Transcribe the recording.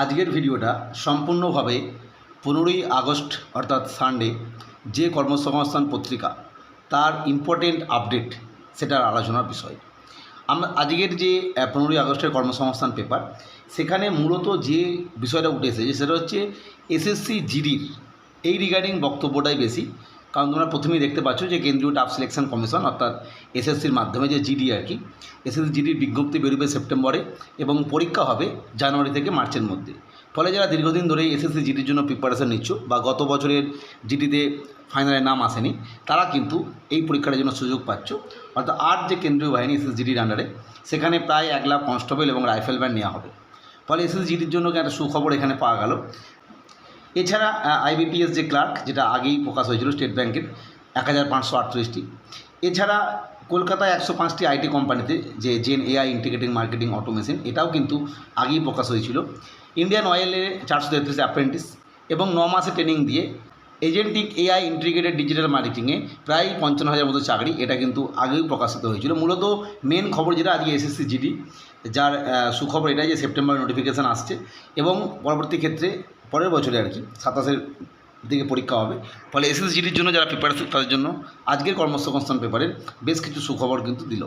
আজকের ভিডিওটা সম্পূর্ণভাবে 15ই আগস্ট অর্থাৎ সানডে যে কর্মসংস্থান পত্রিকা তার ইম্পর্টেন্ট আপডেট সেটার আলোচনার বিষয়। আমরা আজকের যে 15ই আগস্টের কর্মসংস্থান পেপার, সেখানে মূলত যে বিষয়টা উঠে এসেছে সেটা হচ্ছে এসএসসি জিডির এই রিগার্ডিং বক্তব্যটাই বেশি। কারণ তোমরা প্রথমেই দেখতে পাচ্ছ যে কেন্দ্রীয় স্টাফ সিলেকশন কমিশন অর্থাৎ এসএসসির মাধ্যমে যে জিডি আর কি, এসএসসি জিডির বিজ্ঞপ্তি বেরোবে সেপ্টেম্বরে এবং পরীক্ষা হবে জানুয়ারি থেকে মার্চের মধ্যে। ফলে যারা দীর্ঘদিন ধরেই এসএসসি জিডির জন্য প্রিপারেশন নিচ্ছ বা গত বছরের জিডিতে ফাইনালে নাম আসেনি, তারা কিন্তু এই পরীক্ষার জন্য সুযোগ পাচ্ছ। অর্থাৎ 8 যে কেন্দ্রীয় বাহিনী এসএসসি জিডির আন্ডারে, সেখানে প্রায় 1 লাখ কনস্টেবল এবং রাইফেলম্যান নেওয়া হবে। ফলে এসএসসি জিডির জন্য একটা সুখবর এখানে পাওয়া গেল। এছাড়া আইবিপিএস যে ক্লার্ক, যেটা আগেই প্রকাশ হয়েছিল স্টেট ব্যাংকের 1538টি। এছাড়া কলকাতায় 105টি আইটি কোম্পানিতে যে gen AI integrating marketing automation, এটাও কিন্তু আগেই প্রকাশ হয়েছিল। ইন্ডিয়ান অয়েলে 433 অ্যাপ্রেন্টিস এবং 9 মাসে ট্রেনিং দিয়ে এজেন্টিক এআই ইন্টিগ্রেটেড ডিজিটাল মার্কেটিংয়ে প্রায় 55,000 মতো চাকরি, এটা কিন্তু আগেই প্রকাশিত হয়েছিল। মূলত মেন খবর যেটা আজকে এসএসসি জিডি, যার সুখবর এটাই যে সেপ্টেম্বরে নোটিফিকেশান আসছে এবং পরবর্তী ক্ষেত্রে পরের বছরে আর কি 27-এর দিকে পরীক্ষা হবে। ফলে এসএসসি জিডির জন্য যারা প্রিপারেশন, তাদের জন্য আজকের কর্মসংস্থান পেপারের বেশ কিছু সুখবর কিন্তু দিল।